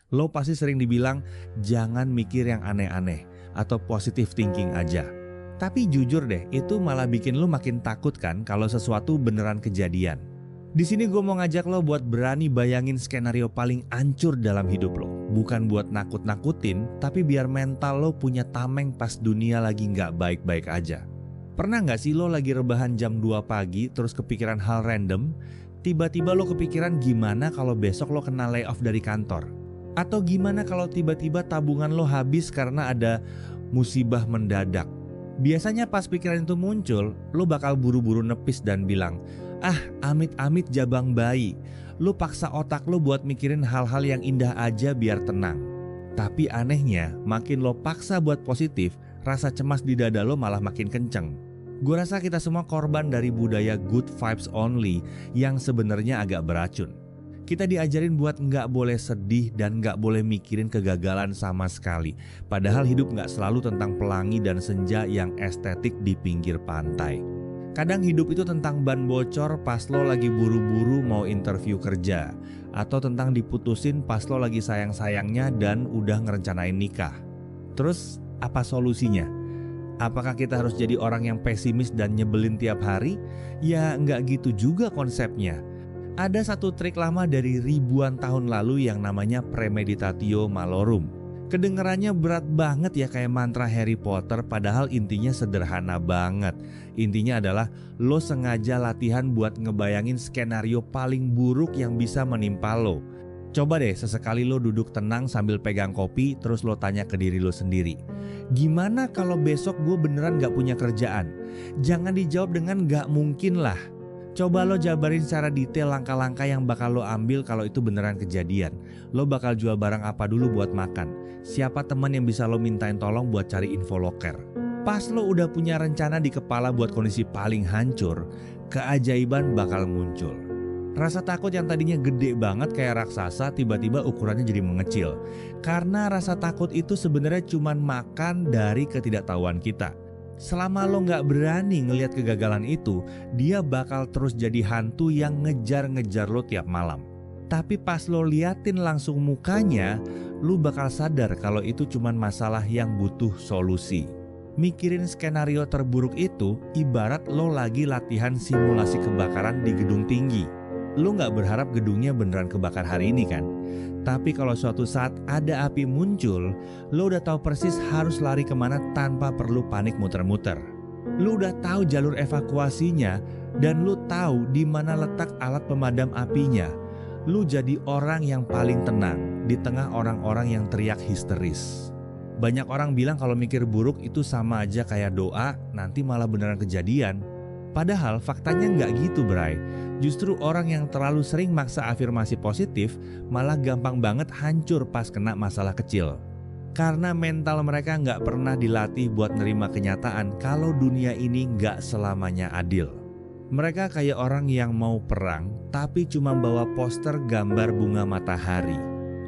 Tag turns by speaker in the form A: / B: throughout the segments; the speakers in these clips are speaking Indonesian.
A: Lo pasti sering dibilang jangan mikir yang aneh-aneh atau positive thinking aja. Tapi jujur deh, itu malah bikin lo makin takut kan kalau sesuatu beneran kejadian. Di sini gue mau ngajak lo buat berani bayangin skenario paling ancur dalam hidup lo. Bukan buat nakut-nakutin, tapi biar mental lo punya tameng pas dunia lagi nggak baik-baik aja. Pernah nggak sih lo lagi rebahan jam 2 pagi terus kepikiran hal random? Tiba-tiba lo kepikiran gimana kalau besok lo kena layoff dari kantor? Atau gimana kalau tiba-tiba tabungan lo habis karena ada musibah mendadak? Biasanya pas pikiran itu muncul, lo bakal buru-buru nepis dan bilang, "Ah, amit-amit jabang bayi." Lo paksa otak lo buat mikirin hal-hal yang indah aja biar tenang. Tapi anehnya, makin lo paksa buat positif, rasa cemas di dada lo malah makin kenceng. Gue rasa kita semua korban dari budaya good vibes only yang sebenarnya agak beracun. Kita diajarin buat nggak boleh sedih dan nggak boleh mikirin kegagalan sama sekali. Padahal hidup nggak selalu tentang pelangi dan senja yang estetik di pinggir pantai. Kadang hidup itu tentang ban bocor pas lo lagi buru-buru mau interview kerja. Atau tentang diputusin pas lo lagi sayang-sayangnya dan udah ngerencanain nikah. Terus apa solusinya? Apakah kita harus jadi orang yang pesimis dan nyebelin tiap hari? Ya nggak gitu juga konsepnya. Ada satu trik lama dari ribuan tahun lalu yang namanya premeditatio malorum. Kedengarannya berat banget ya kayak mantra Harry Potter, padahal intinya sederhana banget. Intinya adalah lo sengaja latihan buat ngebayangin skenario paling buruk yang bisa menimpa lo. Coba deh sesekali lo duduk tenang sambil pegang kopi terus lo tanya ke diri lo sendiri. Gimana kalau besok gue beneran gak punya kerjaan? Jangan dijawab dengan gak mungkin lah. Coba lo jabarin secara detail langkah-langkah yang bakal lo ambil kalau itu beneran kejadian. Lo bakal jual barang apa dulu buat makan? Siapa teman yang bisa lo mintain tolong buat cari info loker? Pas lo udah punya rencana di kepala buat kondisi paling hancur, keajaiban bakal muncul. Rasa takut yang tadinya gede banget kayak raksasa tiba-tiba ukurannya jadi mengecil. Karena rasa takut itu sebenarnya cuma makan dari ketidaktahuan kita. Selama lo gak berani ngelihat kegagalan itu, dia bakal terus jadi hantu yang ngejar-ngejar lo tiap malam. Tapi pas lo liatin langsung mukanya, lo bakal sadar kalau itu cuma masalah yang butuh solusi. Mikirin skenario terburuk itu ibarat lo lagi latihan simulasi kebakaran di gedung tinggi. Lo gak berharap gedungnya beneran kebakar hari ini kan? Tapi kalau suatu saat ada api muncul, lo udah tahu persis harus lari kemana tanpa perlu panik muter-muter. Lo udah tahu jalur evakuasinya dan lo tahu di mana letak alat pemadam apinya. Lo jadi orang yang paling tenang di tengah orang-orang yang teriak histeris. Banyak orang bilang kalau mikir buruk itu sama aja kayak doa, nanti malah beneran kejadian. Padahal faktanya nggak gitu, Bray. Justru orang yang terlalu sering maksa afirmasi positif malah gampang banget hancur pas kena masalah kecil. Karena mental mereka nggak pernah dilatih buat nerima kenyataan kalau dunia ini nggak selamanya adil. Mereka kayak orang yang mau perang tapi cuma bawa poster gambar bunga matahari.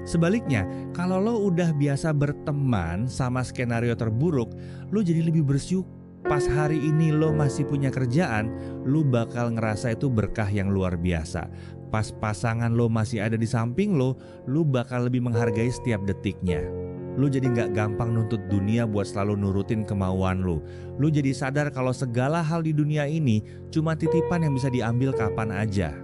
A: Sebaliknya, kalau lo udah biasa berteman sama skenario terburuk, lo jadi lebih bersyukur. Pas hari ini lo masih punya kerjaan, lo bakal ngerasa itu berkah yang luar biasa. Pas pasangan lo masih ada di samping lo bakal lebih menghargai setiap detiknya. Lo jadi gak gampang nuntut dunia buat selalu nurutin kemauan lo. Lo jadi sadar kalau segala hal di dunia ini cuma titipan yang bisa diambil kapan aja.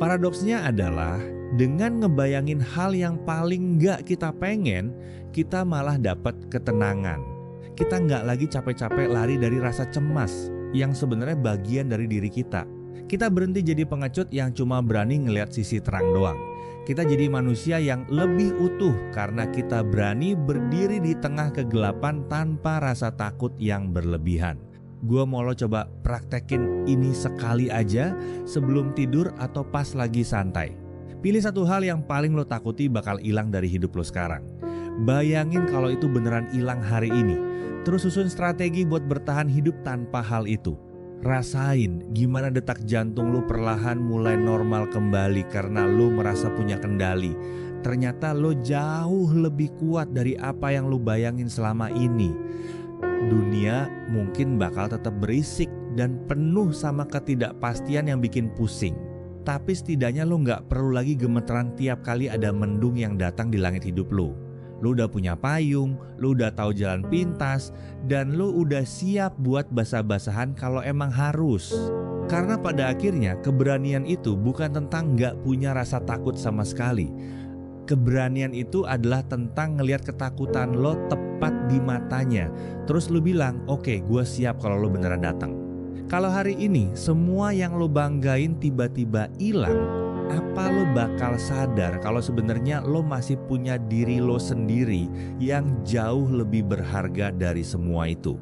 A: Paradoksnya adalah dengan ngebayangin hal yang paling gak kita pengen, kita malah dapat ketenangan. Kita nggak lagi capek-capek lari dari rasa cemas yang sebenarnya bagian dari diri kita. Kita berhenti jadi pengecut yang cuma berani ngelihat sisi terang doang. Kita jadi manusia yang lebih utuh karena kita berani berdiri di tengah kegelapan tanpa rasa takut yang berlebihan. Gua mau lo coba praktekin ini sekali aja sebelum tidur atau pas lagi santai. Pilih satu hal yang paling lo takuti bakal hilang dari hidup lo sekarang. Bayangin kalau itu beneran hilang hari ini. Terus susun strategi buat bertahan hidup tanpa hal itu. Rasain gimana detak jantung lu perlahan mulai normal kembali karena lu merasa punya kendali. Ternyata lu jauh lebih kuat dari apa yang lu bayangin selama ini. Dunia mungkin bakal tetap berisik dan penuh sama ketidakpastian yang bikin pusing. tapi setidaknya lo nggak perlu lagi gemeteran tiap kali ada mendung yang datang di langit hidup lo. Lo udah punya payung, lo udah tahu jalan pintas, dan lo udah siap buat basah-basahan kalau emang harus. Karena pada akhirnya keberanian itu bukan tentang nggak punya rasa takut sama sekali. Keberanian itu adalah tentang ngelihat ketakutan lo tepat di matanya. Terus lo bilang, oke, gue siap kalau lo beneran datang. Kalau hari ini semua yang lo banggain tiba-tiba hilang, apa lo bakal sadar kalau sebenarnya lo masih punya diri lo sendiri yang jauh lebih berharga dari semua itu?